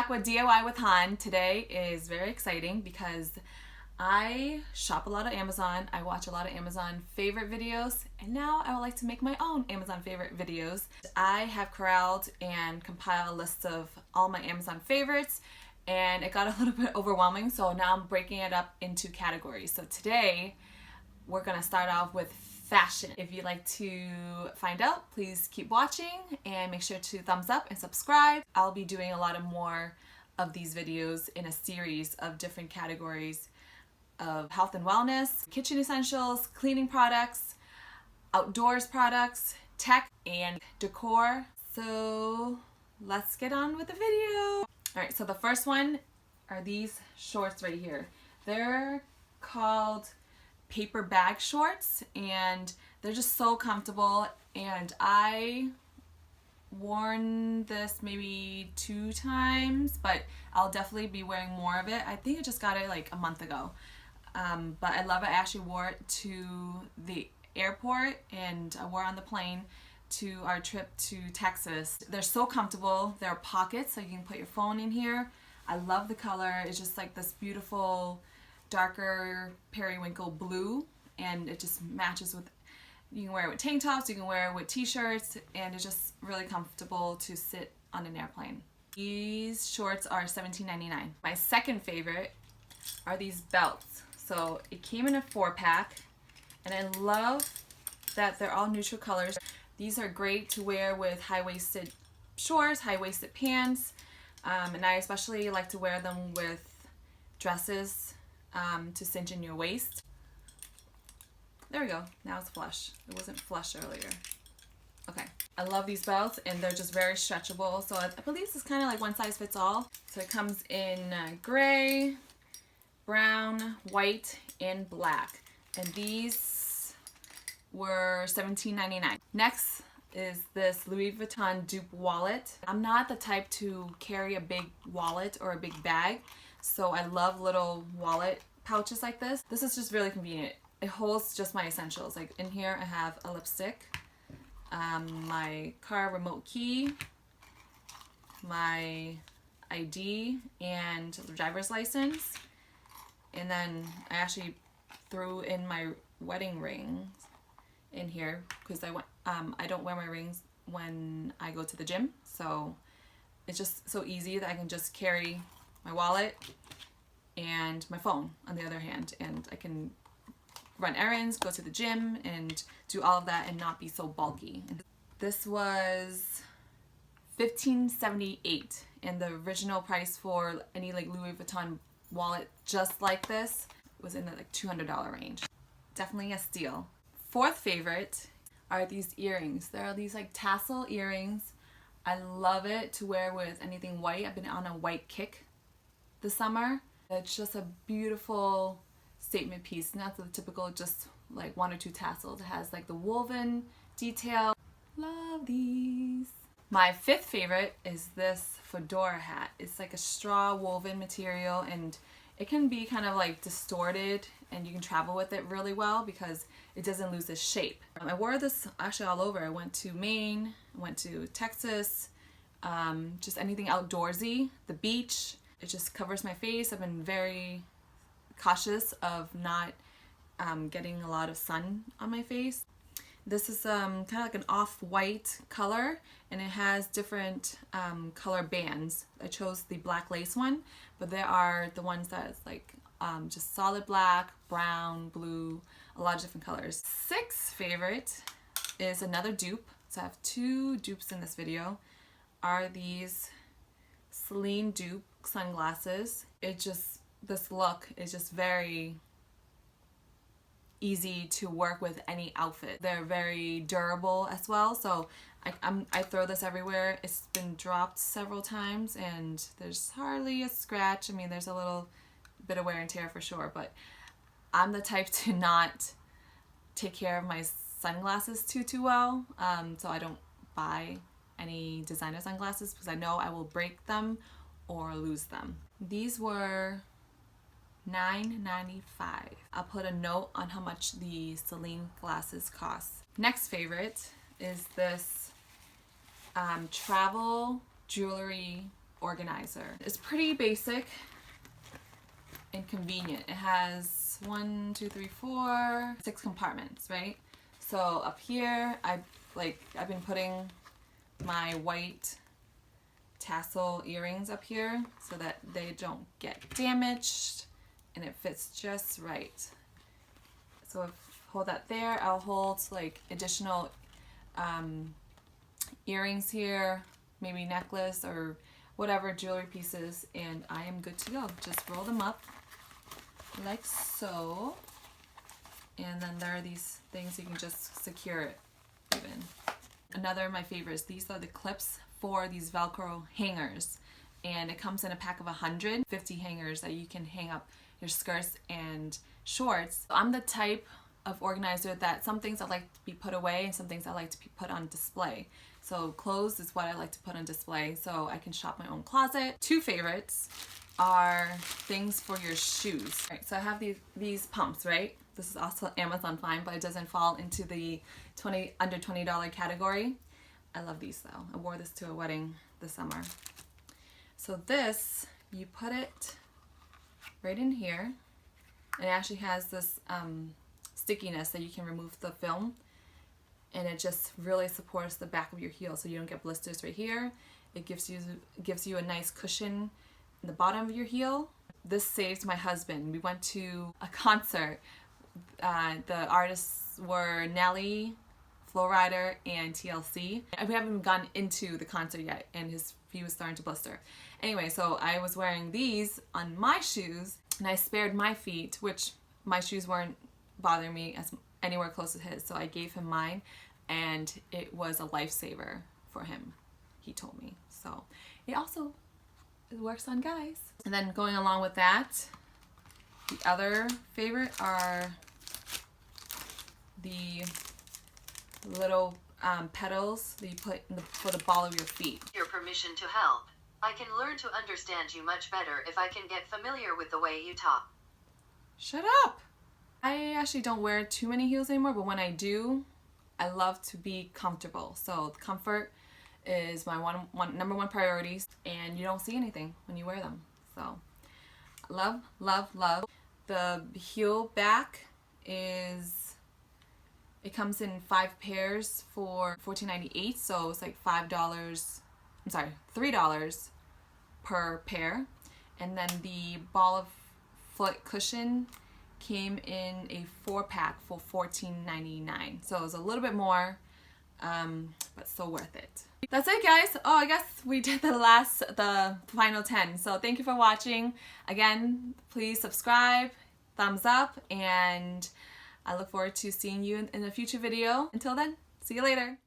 back with DIY with Han. Today is very exciting because I shop a lot of Amazon, I watch a lot of Amazon favorite videos, and now I would like to make my own Amazon favorite videos. I have corralled and compiled a list of all my Amazon favorites, and it got a little bit overwhelming, so now I'm breaking it up into categories. So today we're gonna start off with fashion. If you'd like to find out, please keep watching and make sure to thumbs up and subscribe. I'll be doing a lot of more of these videos in a series of different categories of health and wellness, kitchen essentials, cleaning products, outdoors products, tech, and decor. So let's get on with the video. Alright, so the first one are these shorts right here. They're called paper bag shorts and they're just so comfortable, and I worn this maybe 2 times, but I'll definitely be wearing more of it. I think I just got it like a month ago. But I love it. I actually wore it to the airport and I wore it on the plane to our trip to Texas. They're so comfortable. There are pockets so you can put your phone in here. I love the color. It's just like this beautiful darker periwinkle blue, and it just matches with, you can wear it with tank tops, you can wear it with t-shirts, and it's just really comfortable to sit on an airplane. These shorts are $17.99. My second favorite are these belts. So it came in a 4-pack, and I love that they're all neutral colors. These are great to wear with high-waisted shorts, high-waisted pants, and I especially like to wear them with dresses to cinch in your waist. There we go. Now it's flush. It wasn't flush earlier. Okay. I love these belts, and they're just very stretchable. So I believe this is kind of like one size fits all. So it comes in gray, brown, white, and black. And these were $17.99. Next is this Louis Vuitton dupe wallet. I'm not the type to carry a big wallet or a big bag, so I love little wallet pouches like this. This is just really convenient. It holds just my essentials. Like in here I have a lipstick, my car remote key, my ID, and driver's license. And then I actually threw in my wedding rings in here because I don't wear my rings when I go to the gym, so it's just so easy that I can just carry my wallet and my phone on the other hand, and I can run errands, go to the gym, and do all of that and not be so bulky. This was $15.78, and the original price for any like Louis Vuitton wallet just like this was in the like $200 range. Definitely a steal. Fourth favorite are these earrings. There are these like tassel earrings. I love it to wear with anything white. I've been on a white kick this summer. It's just a beautiful statement piece, not the typical just like 1 or 2 tassels. It has like the woven detail. Love these. My fifth favorite is this fedora hat. It's like a straw woven material, and it can be kind of like distorted, and you can travel with it really well because it doesn't lose its shape. I wore this actually all over. I went to Maine, I went to Texas, just anything outdoorsy, the beach. It just covers my face. I've been very cautious of not getting a lot of sun on my face. This is kind of like an off-white color, and it has different color bands. I chose the black lace one, but there are the ones that is like just solid black, brown, blue, a lot of different colors. Sixth favorite is another dupe. So I have 2 dupes in this video. Are these Celine dupe sunglasses. This look is just very easy to work with any outfit. They're very durable as well, so I throw this everywhere. It's been dropped several times and there's hardly a scratch. I mean, there's a little bit of wear and tear for sure, but I'm the type to not take care of my sunglasses too well, so I don't buy any designer sunglasses because I know I will break them or lose them. These were $9.95. I'll put a note on how much the Celine glasses cost. Next favorite is this travel jewelry organizer. It's pretty basic and convenient. It has 1, 2, 3, 4, 6 compartments, right? So up here, I've been putting my white tassel earrings up here so that they don't get damaged, and it fits just right. So if hold that there, I'll hold like additional earrings here, maybe necklace or whatever jewelry pieces, and I am good to go. Just roll them up like so, and then there are these things you can just secure it even. Another of my favorites, these are the clips for these Velcro hangers, and it comes in a pack of 150 hangers that you can hang up your skirts and shorts. I'm the type of organizer that some things I like to be put away and some things I like to be put on display. So clothes is what I like to put on display so I can shop my own closet. Two favorites are things for your shoes. Right, so I have these pumps, right? This is also Amazon Fine, but it doesn't fall into the under $20 category. I love these though. I wore this to a wedding this summer. So this, you put it right in here. It actually has this stickiness that you can remove the film, and it just really supports the back of your heel so you don't get blisters right here. It gives you a nice cushion in the bottom of your heel. This saved my husband. We went to a concert. The artists were Nelly, Flo Rida, and TLC. We haven't even gone into the concert yet, and he was starting to blister. Anyway, so I was wearing these on my shoes, and I spared my feet, which my shoes weren't bothering me as anywhere close to his, so I gave him mine, and it was a lifesaver for him, he told me. So it also works on guys. And then going along with that, the other favorite are the little pedals that you put for the ball of your feet. Your permission to help. I can learn to understand you much better if I can get familiar with the way you talk. Shut up! I actually don't wear too many heels anymore, but when I do, I love to be comfortable. So comfort is my number one priority, and you don't see anything when you wear them. So love, love, love. The heel back it comes in 5 pairs for $14.98, so it's like $3 per pair. And then the ball of foot cushion came in a 4-pack for $14.99, so it was a little bit more, but still worth it. That's it, guys. Oh, I guess we did the final 10. So thank you for watching. Again, please subscribe, thumbs up, and I look forward to seeing you in a future video. Until then, see you later.